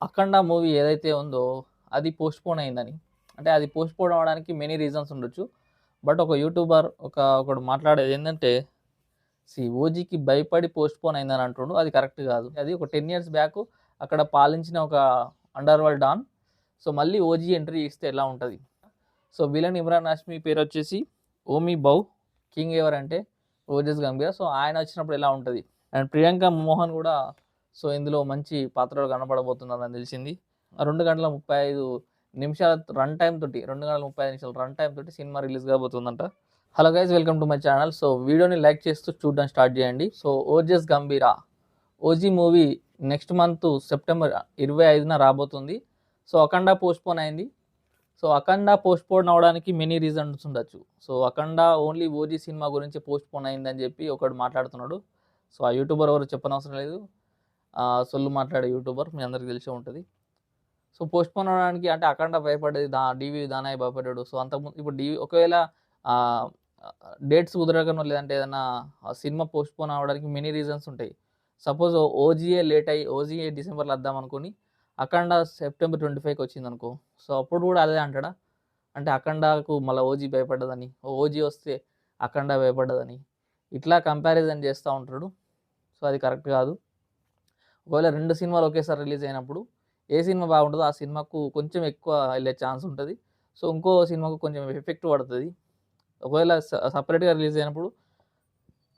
'అఖండ' movie ఏదైతే ఉందో అది పోస్ట్‌పోన్ అయిందని. అంటే అది పోస్ట్‌పోన్ అవ్వడానికి మెనీ రీజన్స్ ఉండొచ్చు. బట్ ఒక యూట్యూబర్ ఒకడు మాట్లాడేది ఏందంటే, 'ఓజీకి భయపడి పోస్ట్‌పోన్ అయిందని' అంటుండు. అది కరెక్ట్ కాదు. అది ఒక 10 ఇయర్స్ బ్యాక్ అక్కడ పాలించిన ఒక అండర్ వరల్డ్ డాన్. సో, మళ్ళీ 'ఓజీ' ఎంట్రీ ఇస్తే ఎలా ఉంటది? సో, విలన్ ఇమ్రాన్ హాష్మి పేరొచ్చేసి ఓమీ బౌ. కింగ్ ఎవరంటే ఓజస్ గంభీర. సో, ఆయన వచ్చినప్పుడు ఎలా ఉంటది? అండ్ ప్రియాంక మోహన్ గూడా సో, ఇందులో మంచి పాత్రలో కనపడబోతుందని తెలిసింది. 2 గంటల 35 నిమిషాల రన్ టైమ్ తోటి 2 గంటల 35 నిమిషాల రన్ టైమ్ తోటి సినిమా రిలీజ్ కాబోతుందంట. Hello guys, welcome to my channel. So, వీడియోని లైక్ చేస్తూ చూడడం స్టార్ట్ చేయండి. So, Ojas Gambhira OG movie next month September 25న రాబోతుంది. సో, అఖండ పోస్ట్‌పోన్ అయింది. సో, 'అఖండ' పోస్ట్‌పోన్ అవ్వడానికి మెనీ రీజన్స్ ఉండొచ్చు. So, 'Akhanda' only 'OG' cinema గురించి పోస్ట్‌పోన్ అయిందని చెప్పి ఒకడు మాట్లాడుతున్నాడు. సో, ఆ యూట్యూబర్ ఎవరో చెప్పనవసరం లేదు. సొల్లు మాట్లాడే యూట్యూబర్ మీ అందరికి తెలిసే ఉంటది. సో, పోస్ట్‌పోన్ అవ్వడానికి అంటే 'అఖండ' భయపడ్డది. డీవీ దానయ్య భయపడ్డాడు. సో, అంతకుముందు ఇప్పుడు ఒకవేళ ఆహ్, డేట్స్ కుదరకనో లేదంటే ఏదన్నా సినిమా పోస్ట్‌పోన్ అవ్వడానికి మెనీ రీజన్స్ ఉంటాయి. సపోజ్ ఓజీయే లేట్ అయ్యి ఓజీయే డిసెంబర్‌లో వద్దామనుకోని 'అఖండ' సెప్టెంబర్ 25కి వచ్చిందనుకో. సో, అప్పుడు కూడా అదే అంటాడా? అంటే 'అఖండ'కు మళ్ళా 'ఓజీ' భయపడ్డదని, 'ఓజీ' వస్తే 'అఖండ' భయపడ్డదని ఇట్లా కంపారిజన్ చేస్తా ఉంటాడు. సో, అది కరెక్ట్ కాదు. ఒకవేళ 2 సినిమాలు ఒకేసారి రిలీజ్ అయినప్పుడు ఏ సినిమా బాగుంటదో ఆ సినిమాకు కొంచెం ఎక్కువ ఎళ్ళే ఛాన్స్ ఉంటది. సో, ఇంకో సినిమాకు కొంచెం ఎఫెక్ట్ పడతది. ఒకవేళ సెపరేట్‌గా రిలీజ్ అయినప్పుడు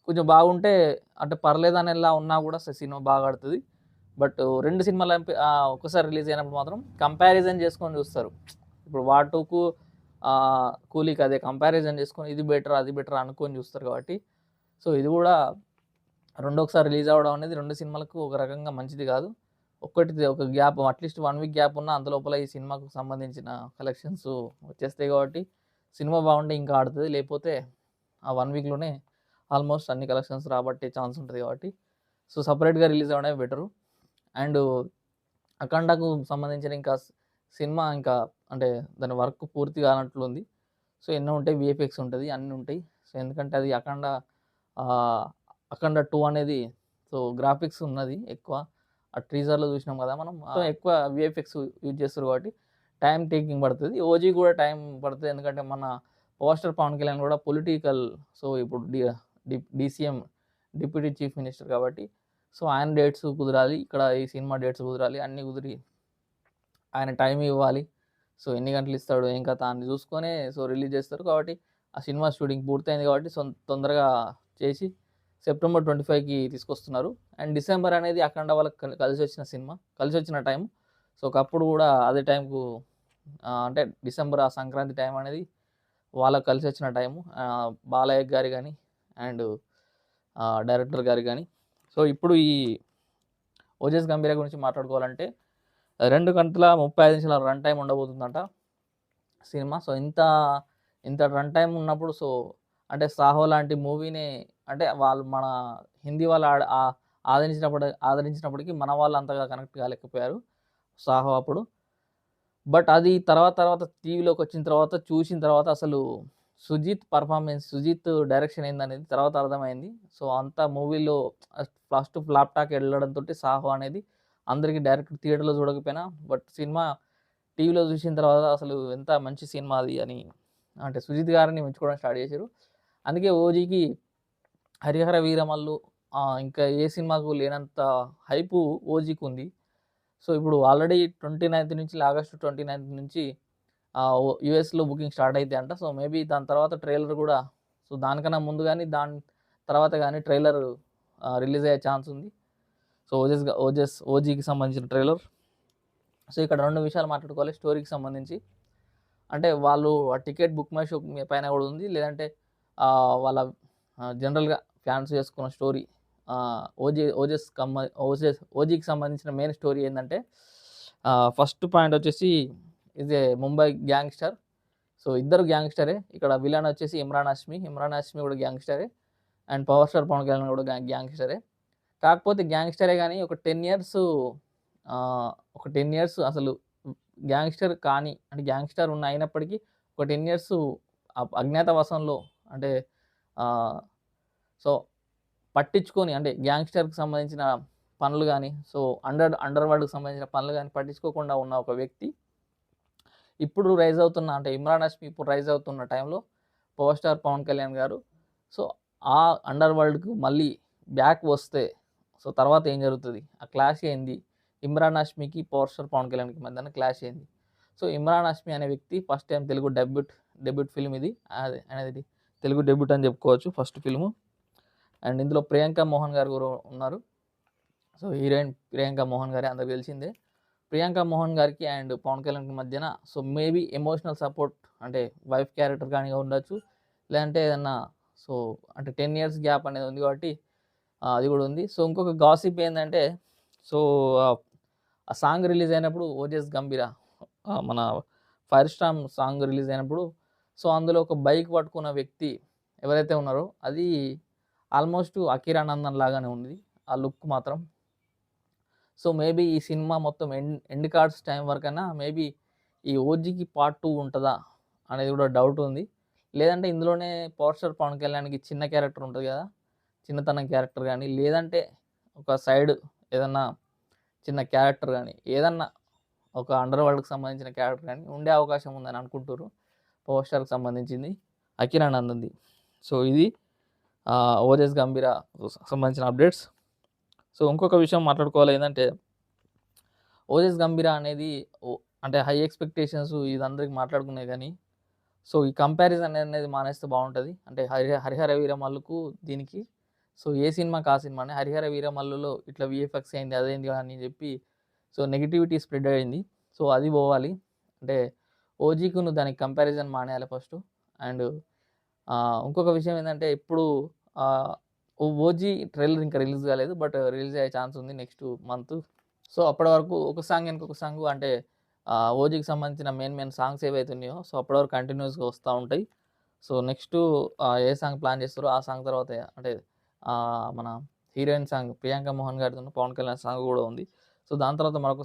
కొంచెం బాగుంటే అంటే పర్లేదనేలా ఉన్నా కూడా సినిమా బాగా ఆడుతది. బట్ 2 సినిమాలు ఒక్కసారి రిలీజ్ అయినప్పుడు మాత్రం కంపారిజన్ చేసుకొని చూస్తారు. ఇప్పుడు 'వార్ 2'కు 'కూలీకి' అదే కంపారిజన్ చేసుకొని ఇది బెటర్, అది బెటర్ అనుకోని చూస్తారు కాబట్టి, సో, ఇది కూడా రెండోసారి రిలీజ్ అవ్వడం అనేది 2 సినిమాలకు ఒక రకంగా మంచిది కాదు. ఒక గ్యాప్ అట్‌లీస్ట్ 1 వీక్ గ్యాప్ ఉన్నా అంతలోపల ఈ సినిమాకు సంబంధించిన కలెక్షన్స్ వచ్చేస్తాయి కాబట్టి, సినిమా బాగుంటే ఇంకా ఆడుతది. లేకపోతే ఆ 1 వీక్‌లోనే ఆల్మోస్ట్ అన్ని కలెక్షన్స్ రాబట్టే ఛాన్స్ ఉంటది కాబట్టి, సో, సెపరేట్‌గా రిలీజ్ అవ్వడమే బెటరు. అండ్ 'అఖండ'కు సంబంధించిన ఇంకా సినిమా ఇంకా అంటే దాని వర్క్ పూర్తి కానట్లుంది. సో, ఎన్నో ఉంటాయి. వీఎఫ్ఎక్స్ ఉంటది. అన్నీ ఉంటాయి. సో, ఎందుకంటే అది 'ఆహ్, 'అఖండ 2' అనేది సో, గ్రాఫిక్స్ ఉన్నది ఎక్కువ. ఆ టీజర్‌లో చూసినాం కదా మనం. సో, ఎక్కువ వీఎఫ్ఎక్స్ యూజ్ చేస్తారు కాబట్టి టైమ్ టేకింగ్ పడతది. 'ఓజీ' కూడా టైం పడతది. ఎందుకంటే మన పవర్ స్టార్ పవన్ కళ్యాణ్ కూడా పొలిటికల్ సో, ఇప్పుడు డీసీఎం డిప్యూటీ చీఫ్ మినిస్టర్ కాబట్టి, సో, ఆయన డేట్స్ కుదరాలి. ఇక్కడ ఈ సినిమా డేట్స్ కుదరాలి. అన్నీ కుదిరి ఆయన టైం ఇవ్వాలి. సో, ఎన్ని గంటలు ఇస్తాడు, ఏం కథ అని చూసుకొనే సో, రిలీజ్ చేస్తారు. కాబట్టి ఆ సినిమా షూటింగ్ పూర్తయింది కాబట్టి తొందరగా చేసి సెప్టెంబర్ 25కి తీసుకొస్తున్నారు. అండ్ డిసెంబర్ అనేది అఖండ వాళ్ళకి కలిసొచ్చిన సినిమా. కలిసొచ్చిన టైం. సో, ఒకప్పుడు కూడా అదే టైంకు అంటే డిసెంబర్ ఆ సంక్రాంతి టైం అనేది వాళ్ళకి కలిసొచ్చిన టైము. బాలయ్య గారు గాని అండ్ డైరెక్టర్ గారు గాని. సో, ఇప్పుడు ఈ 'ఓజస్ గంభీర' గురించి మాట్లాడుకోవాలంటే 2 గంటల 35 నిమిషాల రన్ టైమ్ ఉండబోతుందంట సినిమా. సో, ఇంత రన్ టైమ్ ఉన్నప్పుడు సో, అంటే 'సాహో' లాంటి మూవీని అంటే వాళ్ళు మన హిందీ వాళ్ళు ఆదరించినప్పటికీ మన వాళ్ళు అంతగా కనెక్ట్ కాలేకపోయారు 'సాహో' అప్పుడు. బట్ అది తర్వాత టీవీలోకొచ్చిన తర్వాత చూసిన తర్వాత అసలు సుజిత్ డైరెక్షన్ ఏందనేది తర్వాత అర్థమైంది. సో, అంతా మూవీలో ఫస్ట్ ఫ్లాప్ టాక్ ఎళ్ళడంతోటి 'సాహో' అనేది అందరికి డైరెక్ట్ థియేటర్‌లో చూడకపోయినా బట్ సినిమా టీవీలో చూసిన తర్వాత అసలు ఎంత మంచి సినిమా అది అని అంటే సుజిత్ గారిని మెచ్చుకోవడం స్టార్ట్ చేశారు. అందుకే 'ఓజీకి' 'హరిహర వీరమల్లు' ఇంకా ఏ సినిమాకు లేనంత హైపు 'ఓజీ'కుంది. సో, ఇప్పుడు ఆల్రెడీ 29థ్ నుంచి ఆగస్ట్ 29థ్ నుంచి యూఎస్‌లో బుకింగ్ స్టార్ట్ అయితాయంట. సో, మేబీ దాని తర్వాత ట్రైలర్ గూడా సో, దానికన్నా ముందు గాని, దాని తర్వాత గాని ట్రైలర్ రిలీజ్ అయ్యే ఛాన్స్ ఉంది. సో, 'ఓజీకి' సంబంధించిన ట్రైలర్. సో, ఇక్కడ 2 విషయాలు మాట్లాడుకోవాలి స్టోరీకి సంబంధించి. అంటే వాళ్ళు ఆ టికెట్ బుక్ మై షో పైన గూడా ఉంది. లేదంటే వాళ్ళ జనరల్‌గా ఫ్యాన్స్ చేసుకున్న స్టోరీ ఓజీకి సంబంధించిన మెయిన్ స్టోరీ ఏందంటే ఫస్ట్ పాయింట్ వచ్చేసి ముంబై గ్యాంగ్‌స్టర్. సో, ఇద్దరు గ్యాంగ్‌స్టరే. ఇక్కడ విలన్ వచ్చేసి ఇమ్రాన్ హాష్మి. ఇమ్రాన్ హాష్మి కూడా గ్యాంగ్‌స్టరే. And power star Pavan Kalyan కూడా గ్యాంగ్‌స్టరే. కాకపోతే గ్యాంగ్‌స్టరే గాని ఒక 10 ఇయర్స్ అసలు గ్యాంగ్‌స్టర్ కానీ అంటే గ్యాంగ్‌స్టర్ అయినప్పటికీ ఒక 10 ఇయర్స్ అజ్ఞాతవాసంలో అంటే ఆహ్, సో, పట్టించుకొని అంటే గ్యాంగ్‌స్టర్‌కి సంబంధించిన పనులు కానీ, సో అండర్ వరల్డ్‌కి సంబంధించిన పనులు కానీ పట్టించుకోకుండా ఉన్న ఒక వ్యక్తి ఇప్పుడు రైజ్ అవుతున్న, అంటే ఇమ్రాన్ హష్మి ఇప్పుడు రైజ్ అవుతున్న టైంలో పవర్ స్టార్ పవన్ కళ్యాణ్ గారు సో ఆ అండర్ వరల్డ్‌కి మళ్ళీ బ్యాక్ వస్తే సో తర్వాత ఏం జరుగుతుంది? ఆ క్లాష్ ఏంది? ఇమ్రాన్ హష్మికి, పవర్ స్టార్ పవన్ కళ్యాణ్‌కి మధ్యన క్లాష్ ఏంది? సో ఇమ్రాన్ హష్మి అనే వ్యక్తి first time Telugu debut film ఇది. అనేది తెలుగు డెబ్యూట్ అని చెప్పుకోవచ్చు, ఫస్ట్ ఫిల్ము. అండ్ ఇందులో ప్రియాంక మోహన్ గారు కూడా ఉన్నారు. సో హీరోయిన్ ప్రియాంక మోహన్ గారే, అందరికి తెలిసిందే. ప్రియాంక మోహన్ గారికి అండ్ పవన్ కళ్యాణ్‌కి మధ్యన సో మేబీ ఎమోషనల్ సపోర్ట్, అంటే వైఫ్ క్యారెక్టర్ కానీ ఉండొచ్చు, లేదంటే ఏదన్నా సో అంటే 10 ఇయర్స్ గ్యాప్ అనేది ఉంది కాబట్టి అది కూడా ఉంది. సో ఇంకొక గాసిప్ ఏందంటే సో ఆ సాంగ్ రిలీజ్ అయినప్పుడు 'ఓజస్ గంభీర' మన 'ఫైర్ స్టార్' సాంగ్ రిలీజ్ అయినప్పుడు సో అందులో ఒక బైక్ పట్టుకున్న వ్యక్తి ఎవరైతే ఉన్నారో అది ఆల్మోస్ట్ అకిరానందన్ లాగానే ఉంది ఆ లుక్ మాత్రం. సో మేబీ ఈ సినిమా మొత్తం ఎండ్ కార్డ్స్ టైం వరకైనా మేబీ ఈ 'ఓజీకి పార్ట్ 2' ఉంటదా అనేది కూడా డౌట్ ఉంది. లేదంటే ఇందులోనే పవర్ స్టార్ పవన్ కళ్యాణ్‌కి చిన్న క్యారెక్టర్ ఉంటది కదా! చిన్నతనం క్యారెక్టర్ గానీ, లేదంటే ఒక సైడ్ ఏదన్నా చిన్న క్యారెక్టర్ గానీ, ఏదన్నా ఒక అండర్ వరల్డ్‌కి సంబంధించిన క్యారెక్టర్ గానీ ఉండే అవకాశం ఉందని అనుకుంటుర్రు. పవర్ స్టార్‌కి సంబంధించింది, అకిరానందన్‌ది. సో ఇది 'ఓజస్ గంభీర' సంబంధించిన అప్డేట్స్. సో ఇంకొక విషయం మాట్లాడుకోవాలి ఏందంటే 'ఓజస్ గంభీర' అనేది అంటే హై ఎక్స్‌పెక్టేషన్స్ ఇది అందరికి మాట్లాడుకునే గానీ, సో ఈ కంపారిజన్ అనేది మానేస్తే బావుంటది. అంటే 'హరిహర వీరమల్లు'కు దీనికి సో ఏ సినిమాకి ఆ సినిమానే. 'హరిహర వీరమల్లు'లో ఇట్లా వీఎఫ్ఎక్స్ అయింది, అదైంది అని చెప్పి సో నెగటివిటీ స్ప్రెడ్ అయింది. సో అది పోవాలి. అంటే 'ఓజీ'కును దానికి కంపారిజన్ మానేయాలి ఫస్టు. అండ్ ఇంకొక విషయం ఏందంటే ఇప్పుడు ఆహ్, 'ఓజీ' ట్రైలర్ ఇంకా రిలీజ్ కాలేదు. బట్ రిలీజ్ అయ్యే ఛాన్స్ ఉంది నెక్స్ట్ మంత్. సో అప్పటి వరకు ఒక సాంగ్ వెనక ఒక సాంగ్, అంటే 'ఓజీ'కి సంబంధించిన మెయిన్ సాంగ్స్ ఏవైతే ఉన్నాయో సో అప్పటి వరకు కంటిన్యూస్‌గా వస్తా ఉంటాయి. సో నెక్స్ట్ ఏ సాంగ్ ప్లాన్ చేస్తారో ఆ సాంగ్ తర్వాత అంటే మన హీరోయిన్ సాంగ్ ప్రియాంక మోహన్ గారితోను పవన్ కళ్యాణ్ సాంగ్ కూడా ఉంది. సో దాని తర్వాత మరొక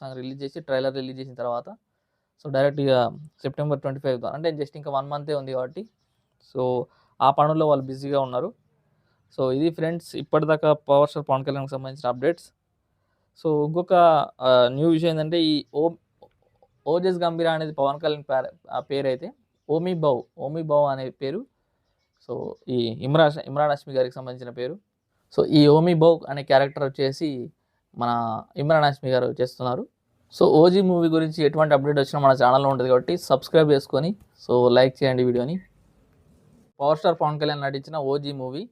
సాంగ్ రిలీజ్ చేసి ట్రైలర్ రిలీజ్ చేసిన తర్వాత సో డైరెక్ట్‌గా సెప్టెంబర్ 25 అంటే జస్ట్ ఇంకా 1 మంతే ఉంది కాబట్టి సో ఆ పనుల్లో వాళ్ళు బిజీగా ఉన్నారు. సో ఇది ఫ్రెండ్స్ ఇప్పటిదాకా పవర్ స్టార్ పవన్ కళ్యాణ్‌కి సంబంధించిన అప్డేట్స్. సో ఇంకొక న్యూ విషయం ఏంటంటే ఈ 'ఓజస్ గంభీర' అనేది పవన్ కళ్యాణ్ పేరైతే 'ఓమి బౌ' అనే పేరు సో ఈ ఇమ్రాన్ హష్మి గారికి సంబంధించిన పేరు. సో ఈ 'ఓమి బౌ' అనే క్యారెక్టర్ వచ్చేసి మన ఇమ్రాన్ హష్మి గారు చేస్తున్నారు. సో 'ఓజీ' మూవీ గురించి ఎటువంటి అప్డేట్ వచ్చినా మన ఛానల్‌లో ఉంటది కాబట్టి సబ్స్క్రైబ్ చేసుకొని సో లైక్ చేయండి వీడియోని. పవర్ స్టార్ పవన్ కళ్యాణ్ నటించిన 'ఓజీ' మూవీ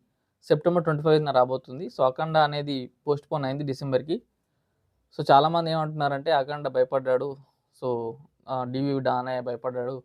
సెప్టెంబర్ 25న రాబోతుంది. సో 'అఖండ' అనేది పోస్ట్‌పోన్ అయింది డిసెంబర్‌కి. సో చాలామంది ఏమంటున్నారంటే 'అఖండ' భయపడ్డాడు. సో 'డీవీ డానే' భయపడ్డాడు.